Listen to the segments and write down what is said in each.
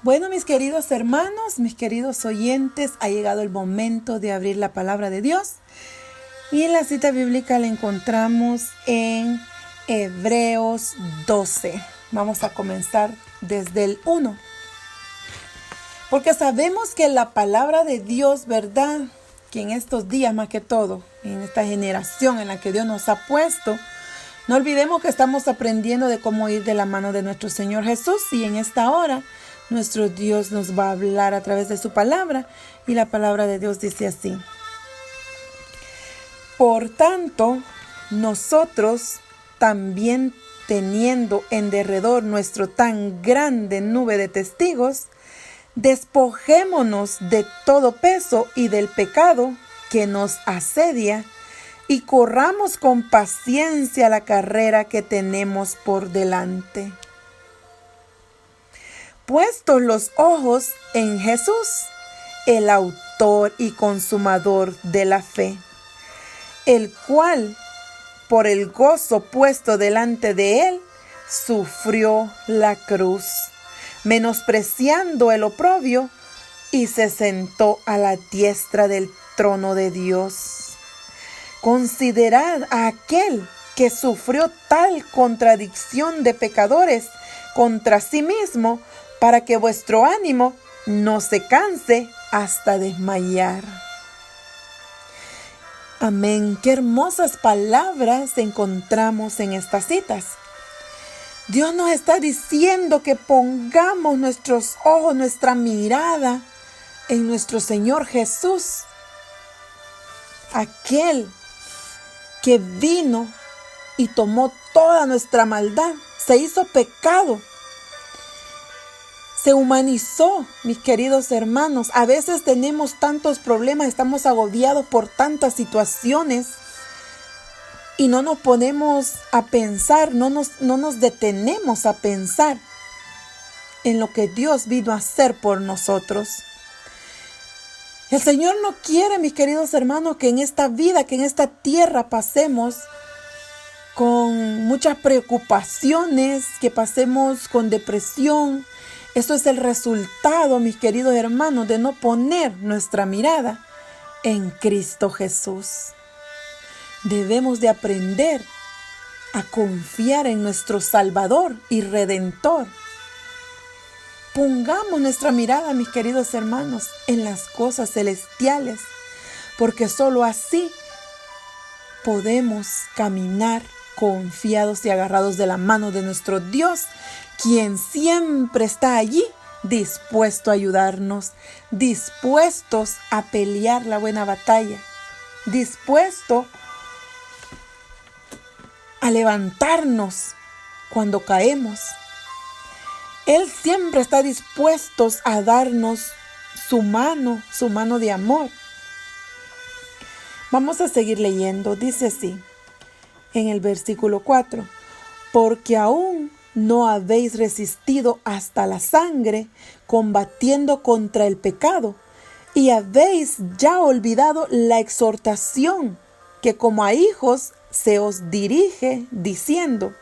Bueno, mis queridos hermanos, mis queridos oyentes, ha llegado el momento de abrir la palabra de Dios. Y en la cita bíblica la encontramos en Hebreos 12. Vamos a comenzar desde el 1. Porque sabemos que la palabra de Dios, ¿verdad? Que en estos días más que todo, en esta generación en la que Dios nos ha puesto, no olvidemos que estamos aprendiendo de cómo ir de la mano de nuestro Señor Jesús. Y en esta hora, nuestro Dios nos va a hablar a través de su palabra. Y la palabra de Dios dice así: por tanto, nosotros también, teniendo en derredor nuestro tan grande nube de testigos, despojémonos de todo peso y del pecado que nos asedia, y corramos con paciencia la carrera que tenemos por delante. Puestos los ojos en Jesús, el autor y consumador de la fe, el cual, por el gozo puesto delante de él, sufrió la cruz, menospreciando el oprobio, y se sentó a la diestra del trono de Dios. Considerad a aquel que sufrió tal contradicción de pecadores contra sí mismo, para que vuestro ánimo no se canse hasta desmayar. Amén. Qué hermosas palabras encontramos en estas citas. Dios nos está diciendo que pongamos nuestros ojos, nuestra mirada en nuestro Señor Jesús, aquel que vino y tomó toda nuestra maldad, se hizo pecado, se humanizó, mis queridos hermanos. A veces tenemos tantos problemas, estamos agobiados por tantas situaciones y no nos ponemos a pensar, no nos detenemos a pensar en lo que Dios vino a hacer por nosotros. El Señor no quiere, mis queridos hermanos, que en esta vida, que en esta tierra pasemos con muchas preocupaciones, que pasemos con depresión. Eso es el resultado, mis queridos hermanos, de no poner nuestra mirada en Cristo Jesús. Debemos de aprender a confiar en nuestro Salvador y Redentor. Pongamos nuestra mirada, mis queridos hermanos, en las cosas celestiales, porque solo así podemos caminar confiados y agarrados de la mano de nuestro Dios, quien siempre está allí, dispuesto a ayudarnos, dispuestos a pelear la buena batalla, dispuesto a levantarnos cuando caemos. Él siempre está dispuesto a darnos su mano de amor. Vamos a seguir leyendo. Dice así, en el versículo 4, porque aún no habéis resistido hasta la sangre, combatiendo contra el pecado, y habéis ya olvidado la exhortación que como a hijos se os dirige, diciendo: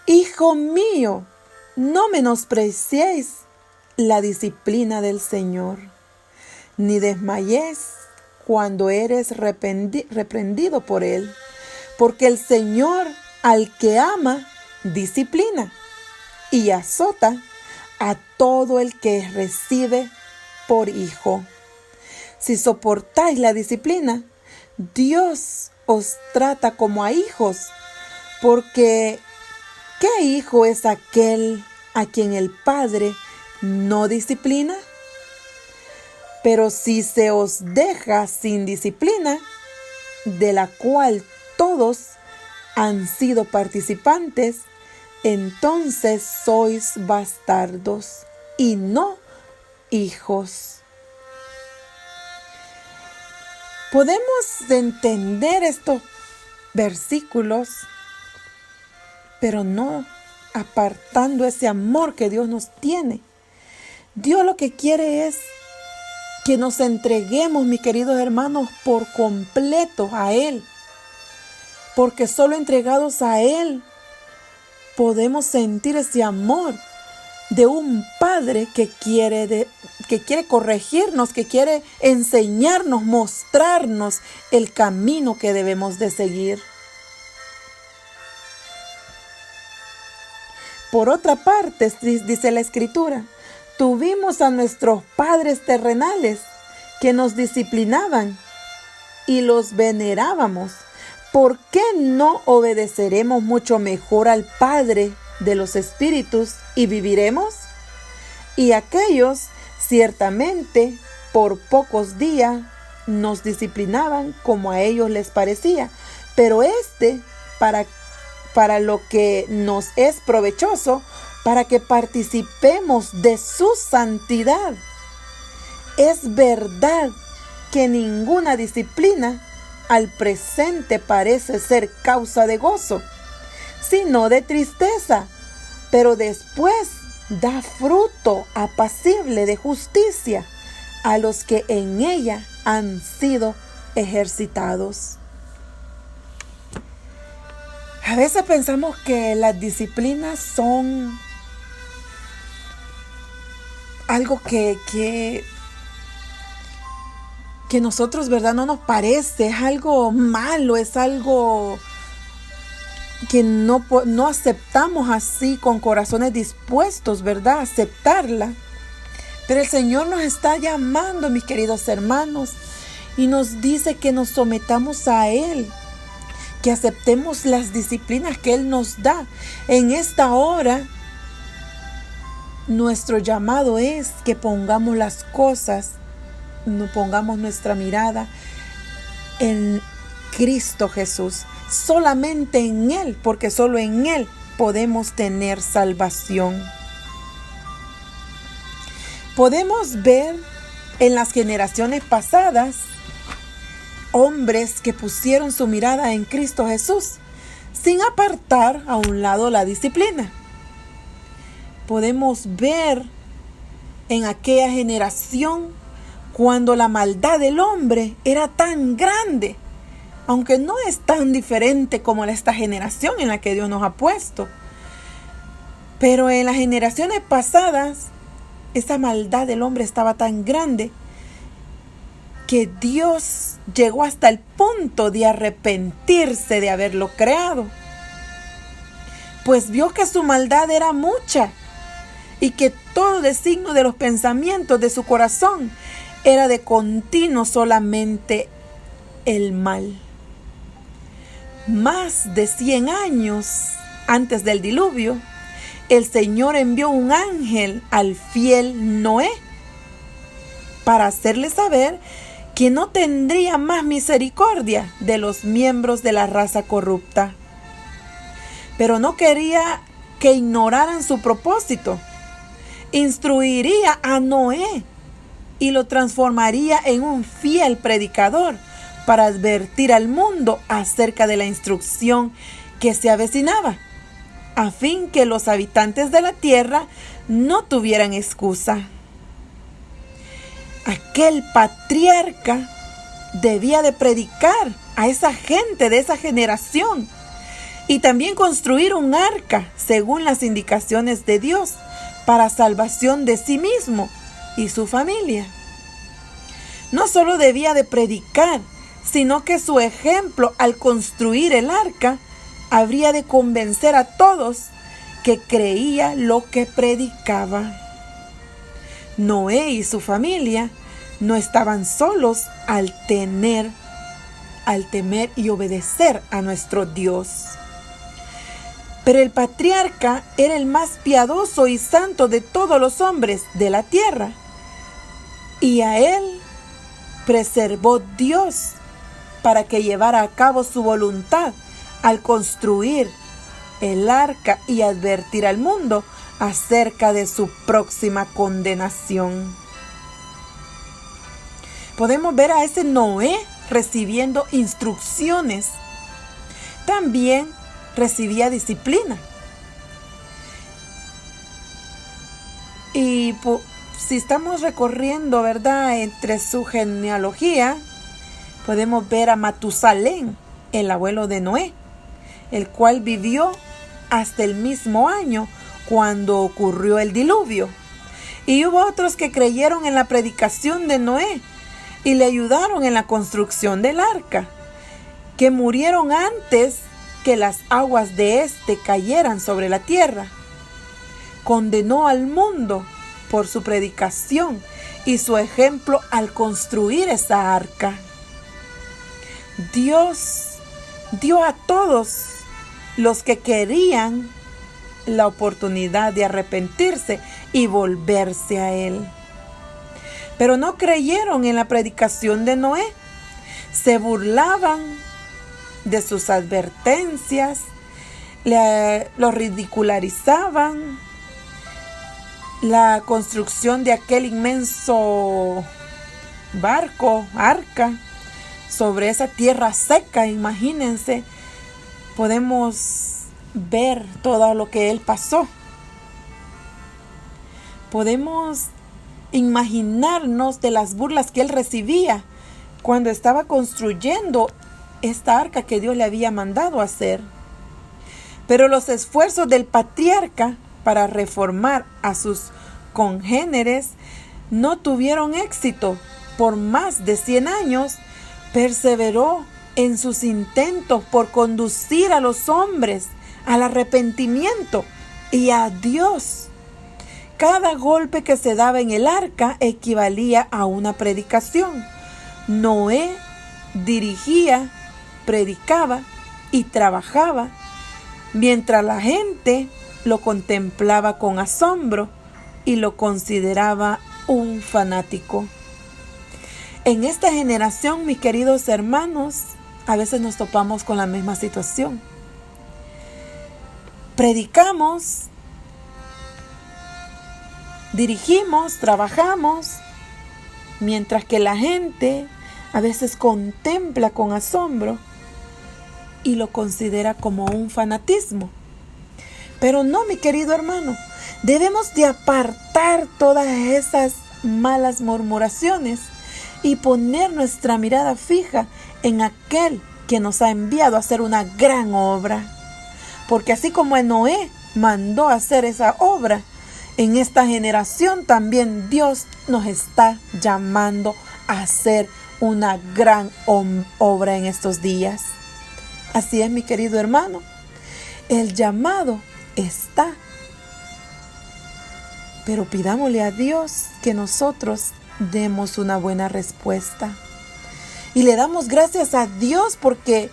Hijo mío, no menospreciéis la disciplina del Señor, ni desmayéis cuando eres reprendido por Él, porque el Señor al que ama disciplina y azota a todo el que recibe por hijo. Si soportáis la disciplina, Dios os trata como a hijos, porque ¿qué hijo es aquel a quien el Padre no disciplina? Pero si se os deja sin disciplina, de la cual todos han sido participantes, entonces sois bastardos y no hijos. Podemos entender estos versículos, pero no apartando ese amor que Dios nos tiene. Dios lo que quiere es que nos entreguemos, mis queridos hermanos, por completo a Él. Porque solo entregados a Él podemos sentir ese amor de un padre que quiere corregirnos, que quiere enseñarnos, mostrarnos el camino que debemos de seguir. Por otra parte, dice la Escritura, tuvimos a nuestros padres terrenales que nos disciplinaban y los venerábamos. ¿Por qué no obedeceremos mucho mejor al Padre de los Espíritus y viviremos? Y aquellos ciertamente por pocos días nos disciplinaban como a ellos les parecía, pero para lo que nos es provechoso, para que participemos de su santidad. Es verdad que ninguna disciplina al presente parece ser causa de gozo, sino de tristeza, pero después da fruto apacible de justicia a los que en ella han sido ejercitados. A veces pensamos que las disciplinas son algo que nosotros, ¿verdad? No nos parece, es algo malo, es algo que no aceptamos así con corazones dispuestos, ¿verdad? Aceptarla. Pero el Señor nos está llamando, mis queridos hermanos, y nos dice que nos sometamos a Él, que aceptemos las disciplinas que Él nos da. En esta hora, nuestro llamado es que pongamos las cosas, pongamos nuestra mirada en Cristo Jesús, solamente en Él, porque solo en Él podemos tener salvación. Podemos ver en las generaciones pasadas hombres que pusieron su mirada en Cristo Jesús sin apartar a un lado la disciplina. Podemos ver en aquella generación cuando la maldad del hombre era tan grande, aunque no es tan diferente como esta generación en la que Dios nos ha puesto. Pero en las generaciones pasadas, esa maldad del hombre estaba tan grande que Dios llegó hasta el punto de arrepentirse de haberlo creado, pues vio que su maldad era mucha y que todo designio de los pensamientos de su corazón era de continuo solamente el mal. Más de 100 años antes del diluvio, el Señor envió un ángel al fiel Noé para hacerle saber que no tendría más misericordia de los miembros de la raza corrupta. Pero no quería que ignoraran su propósito. Instruiría a Noé y lo transformaría en un fiel predicador para advertir al mundo acerca de la instrucción que se avecinaba, a fin que los habitantes de la tierra no tuvieran excusa. Aquel patriarca debía de predicar a esa gente de esa generación y también construir un arca según las indicaciones de Dios para salvación de sí mismo y su familia. No solo debía de predicar, sino que su ejemplo al construir el arca habría de convencer a todos que creía lo que predicaba. Noé y su familia no estaban solos al temer y obedecer a nuestro Dios. Pero el patriarca era el más piadoso y santo de todos los hombres de la tierra, y a él preservó Dios para que llevara a cabo su voluntad al construir el arca y advertir al mundo acerca de su próxima condenación. Podemos ver a ese Noé recibiendo instrucciones. También recibía disciplina. Y si estamos recorriendo, ¿verdad?, entre su genealogía, podemos ver a Matusalén, el abuelo de Noé, el cual vivió hasta el mismo año cuando ocurrió el diluvio. Y hubo otros que creyeron en la predicación de Noé y le ayudaron en la construcción del arca, que murieron antes que las aguas de éste cayeran sobre la tierra. Condenó al mundo por su predicación y su ejemplo al construir esa arca. Dios dio a todos los que querían la oportunidad de arrepentirse y volverse a Él. Pero no creyeron en la predicación de Noé. Se burlaban de sus advertencias, lo ridicularizaban. La construcción de aquel inmenso barco, arca, sobre esa tierra seca, imagínense, podemos ver todo lo que él pasó. Podemos imaginarnos de las burlas que él recibía cuando estaba construyendo esta arca que Dios le había mandado hacer. Pero los esfuerzos del patriarca para reformar a sus congéneres no tuvieron éxito. Por más de 100 años perseveró en sus intentos por conducir a los hombres al arrepentimiento y a Dios. Cada golpe que se daba en el arca equivalía a una predicación. Noé dirigía, predicaba y trabajaba, mientras la gente lo contemplaba con asombro y lo consideraba un fanático. En esta generación, mis queridos hermanos, a veces nos topamos con la misma situación. Predicamos, dirigimos, trabajamos, mientras que la gente a veces contempla con asombro y lo considera como un fanatismo. Pero no, mi querido hermano, debemos de apartar todas esas malas murmuraciones y poner nuestra mirada fija en aquel que nos ha enviado a hacer una gran obra. Porque así como Noé mandó a hacer esa obra, en esta generación también Dios nos está llamando a hacer una gran obra en estos días. Así es, mi querido hermano, el llamado está. Pero pidámosle a Dios que nosotros demos una buena respuesta. Y le damos gracias a Dios porque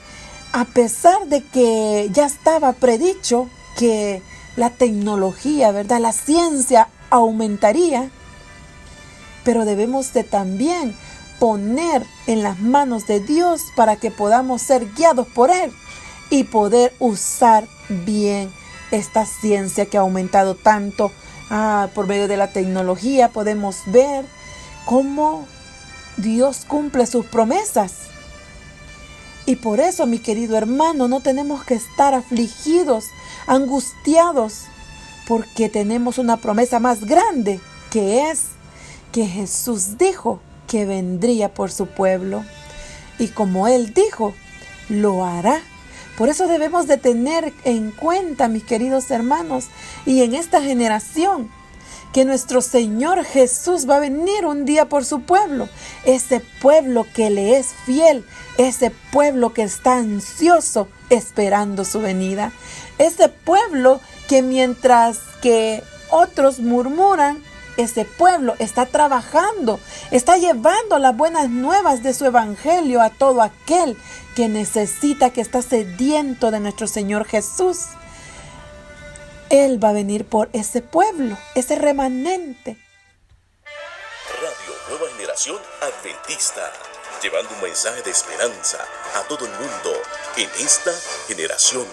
a pesar de que ya estaba predicho que la tecnología, ¿verdad?, la ciencia aumentaría, pero debemos de también poner en las manos de Dios para que podamos ser guiados por Él y poder usar bien esta ciencia que ha aumentado tanto. Por medio de la tecnología podemos ver cómo Dios cumple sus promesas. Y por eso, mi querido hermano, no tenemos que estar afligidos, angustiados, porque tenemos una promesa más grande, que es que Jesús dijo que vendría por su pueblo. Y como Él dijo, lo hará. Por eso debemos de tener en cuenta, mis queridos hermanos, y en esta generación, que nuestro Señor Jesús va a venir un día por su pueblo. Ese pueblo que le es fiel, ese pueblo que está ansioso esperando su venida. Ese pueblo que mientras que otros murmuran, ese pueblo está trabajando, está llevando las buenas nuevas de su evangelio a todo aquel que necesita, que está sediento de nuestro Señor Jesús. Él va a venir por ese pueblo, ese remanente. Radio Nueva Generación Adventista, llevando un mensaje de esperanza a todo el mundo en esta generación.